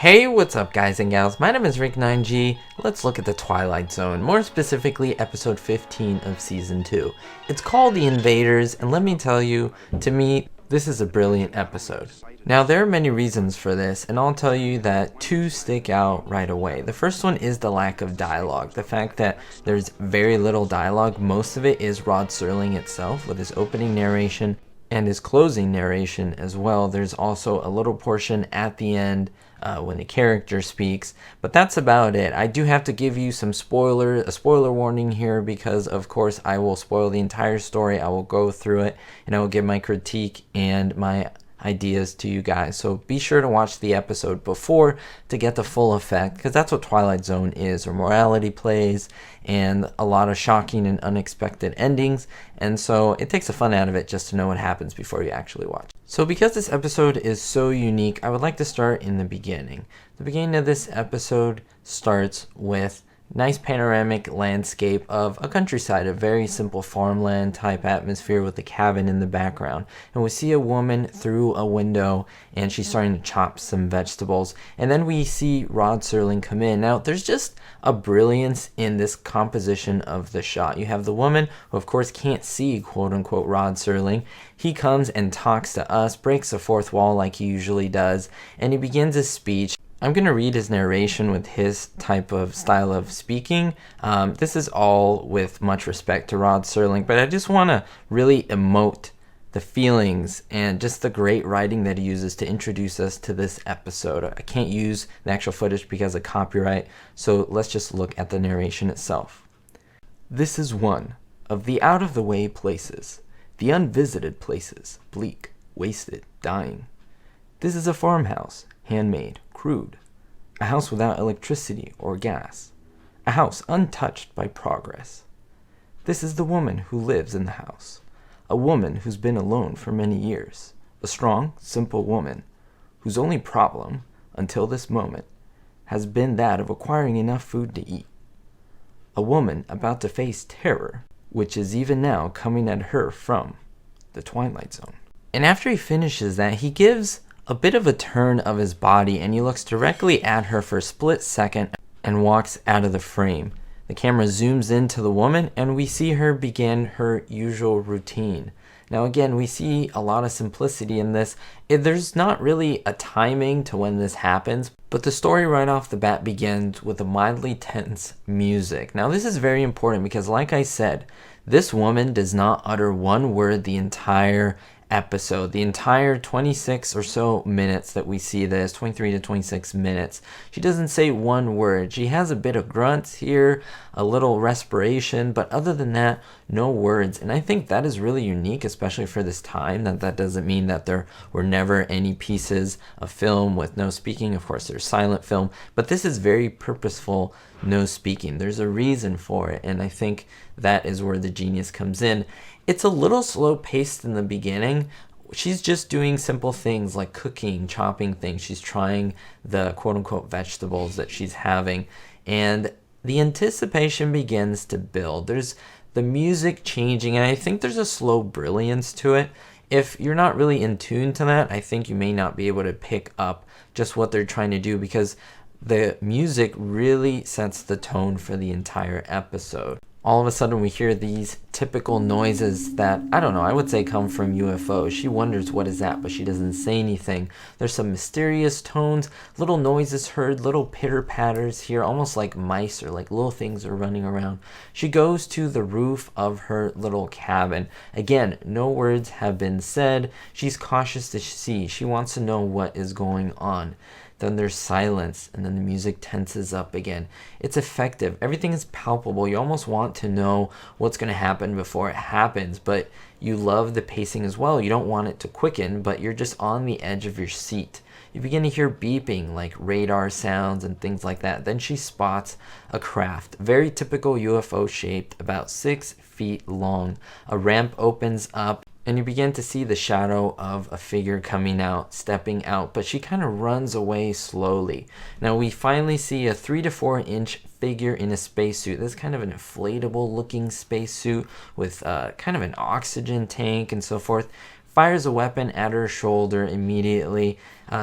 Hey, what's up guys and gals? My name is Rick9G. Let's look at the Twilight Zone, more specifically episode 15 of season 2. It's called The Invaders, and let me tell you, to me, this is a brilliant episode. Now, there are many reasons for this, and I'll tell you that two stick out right away. The first one is the lack of dialogue. The fact that there's very little dialogue. Most of it is Rod Serling itself with his opening narration and his closing narration as well. There's also a little portion at the end when the character speaks, but that's about it. I do have to give you a spoiler warning here, because of course I will spoil the entire story. I will go through it and I will give my critique and my ideas to you guys, so be sure to watch the episode before to get the full effect, because that's what Twilight Zone is, where morality plays and a lot of shocking and unexpected endings, and so it takes the fun out of it just to know what happens before you actually watch. So because this episode is so unique, I would like to start in the beginning. The beginning of this episode starts with nice panoramic landscape of a countryside, a very simple farmland type atmosphere with a cabin in the background. And we see a woman through a window and she's starting to chop some vegetables. And then we see Rod Serling come in. Now, there's just a brilliance in this composition of the shot. You have the woman who, of course, can't see quote unquote Rod Serling. He comes and talks to us, breaks the fourth wall like he usually does, and he begins his speech. I'm going to read his narration with his type of style of speaking. This is all with much respect to Rod Serling, but I just want to really emote the feelings and just the great writing that he uses to introduce us to this episode. I can't use the actual footage because of copyright, so let's just look at the narration itself. This is one of the out-of-the-way places, the unvisited places, bleak, wasted, dying. This is a farmhouse, handmade, crude, a house without electricity or gas, a house untouched by progress. This is the woman who lives in the house, a woman who's been alone for many years, a strong, simple woman whose only problem, until this moment, has been that of acquiring enough food to eat, a woman about to face terror, which is even now coming at her from the Twilight Zone. And after he finishes that, he gives a bit of a turn of his body and he looks directly at her for a split second and walks out of the frame. The camera zooms into the woman and we see her begin her usual routine. Now again, we see a lot of simplicity in this. There's not really a timing to when this happens, but the story right off the bat begins with a mildly tense music. Now this is very important because, like I said, this woman does not utter one word the entire episode, the entire 26 or so minutes that we see this, 23 to 26 minutes. She doesn't say one word. She has a bit of grunts here, a little respiration, but other than that, no words. And I think that is really unique, especially for this time. That doesn't mean that there were never any pieces of film with no speaking. Of course, there's silent film, but this is very purposeful, no speaking. There's a reason for it, and I think that is where the genius comes in. It's a little slow paced in the beginning. She's just doing simple things like cooking, chopping things. She's trying the quote unquote vegetables that she's having. And the anticipation begins to build. There's the music changing, and I think there's a slow brilliance to it. If you're not really in tune to that, I think you may not be able to pick up just what they're trying to do, because the music really sets the tone for the entire episode. All of a sudden we hear these typical noises that, I don't know, I would say come from UFOs. She wonders what is that, but she doesn't say anything. There's some mysterious tones, little noises heard, little pitter patters here, almost like mice or like little things are running around. She goes to the roof of her little cabin. Again, no words have been said. She's cautious to see. She wants to know what is going on. Then there's silence, and then the music tenses up again. It's effective. Everything is palpable. You almost want to know what's going to happen before it happens, but you love the pacing as well. You don't want it to quicken, but you're just on the edge of your seat. You begin to hear beeping, like radar sounds and things like that. Then she spots a craft, very typical UFO shaped, about 6 feet long. A ramp opens up, and you begin to see the shadow of a figure coming out, stepping out, but she kind of runs away slowly. Now we finally see a 3 to 4 inch figure in a spacesuit. This is kind of an inflatable looking spacesuit with kind of an oxygen tank and so forth. fires a weapon at her shoulder immediately.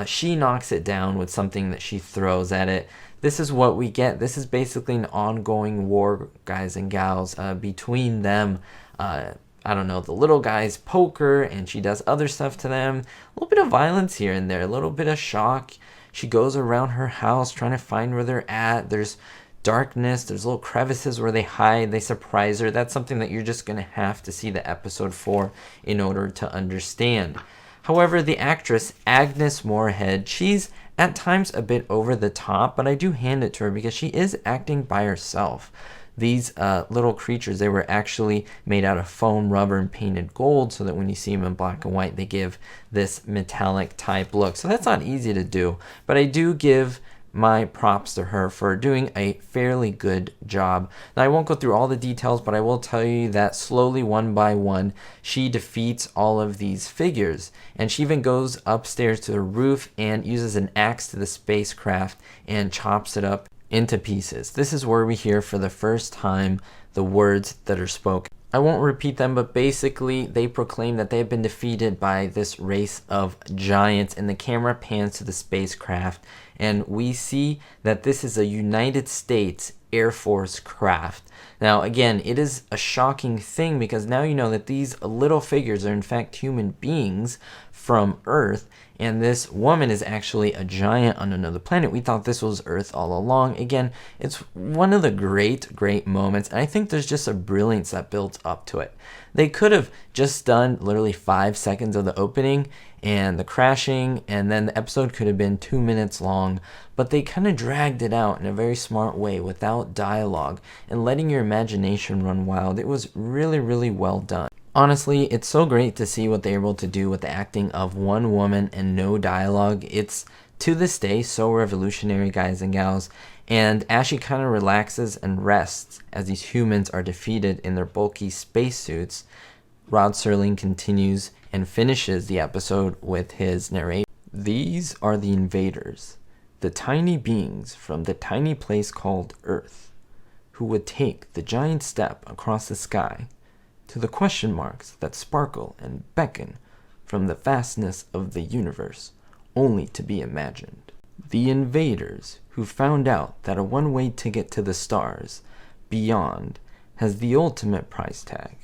She knocks it down with something that she throws at it. This is what we get. This is basically an ongoing war, guys and gals, between them. I don't know, the little guys poke her and she does other stuff to them. A little bit of violence here and there, a little bit of shock. She goes around her house trying to find where they're at. There's darkness, there's little crevices where they hide, they surprise her. That's something that you're just going to have to see the episode for in order to understand. However, the actress, Agnes Moorehead, she's at times a bit over the top, but I do hand it to her because she is acting by herself. These little creatures, they were actually made out of foam rubber and painted gold so that when you see them in black and white, they give this metallic type look. So that's not easy to do, but I do give my props to her for doing a fairly good job. Now, I won't go through all the details, but I will tell you that slowly, one by one, she defeats all of these figures. And she even goes upstairs to the roof and uses an axe to the spacecraft and chops it up into pieces. This is where we hear for the first time the words that are spoken. I won't repeat them, but basically they proclaim that they have been defeated by this race of giants, and the camera pans to the spacecraft and we see that this is a United States Air Force craft. Now again, it is a shocking thing because now you know that these little figures are in fact human beings from Earth, and this woman is actually a giant on another planet. We thought this was Earth all along. Again, it's one of the great moments, and I think there's just a brilliance that builds up to it. They could have just done literally 5 seconds of the opening and the crashing, and then the episode could have been 2 minutes long, but they kind of dragged it out in a very smart way without dialogue and letting your imagination run wild. It was really well done. Honestly, it's so great to see what they're able to do with the acting of one woman and no dialogue. It's, to this day, so revolutionary, guys and gals. And as she kind of relaxes and rests as these humans are defeated in their bulky spacesuits, Rod Serling continues and finishes the episode with his narration. These are the invaders, the tiny beings from the tiny place called Earth, who would take the giant step across the sky to the question marks that sparkle and beckon from the vastness of the universe, only to be imagined. The invaders who found out that a one-way ticket to the stars beyond has the ultimate price tag,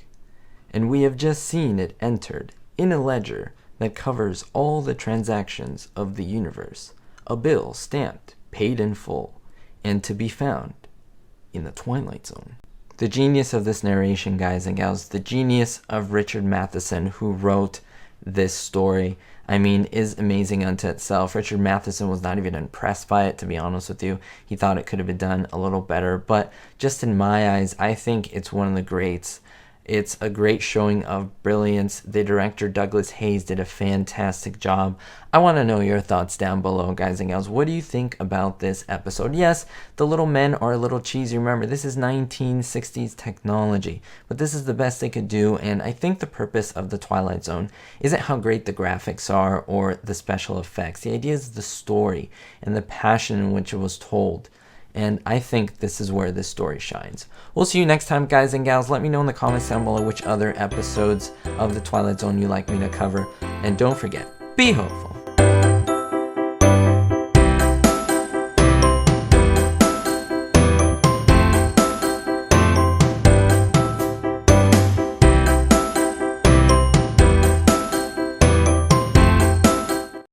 and we have just seen it entered in a ledger that covers all the transactions of the universe, a bill stamped, paid in full, and to be found in the Twilight Zone. The genius of this narration, guys and gals, the genius of Richard Matheson, who wrote this story, I mean, is amazing unto itself. Richard Matheson was not even impressed by it, to be honest with you. He thought it could have been done a little better, but just in my eyes, I think it's one of the greats. It's a great showing of brilliance. The director, Douglas Hayes, did a fantastic job. I want to know your thoughts down below, guys and gals. What do you think about this episode? Yes, the little men are a little cheesy. Remember, this is 1960s technology, but this is the best they could do, and I think the purpose of the Twilight Zone isn't how great the graphics are or the special effects. The idea is the story and the passion in which it was told. And I think this is where this story shines. We'll see you next time, guys and gals. Let me know in the comments down below which other episodes of the Twilight Zone you'd like me to cover. And don't forget, be hopeful.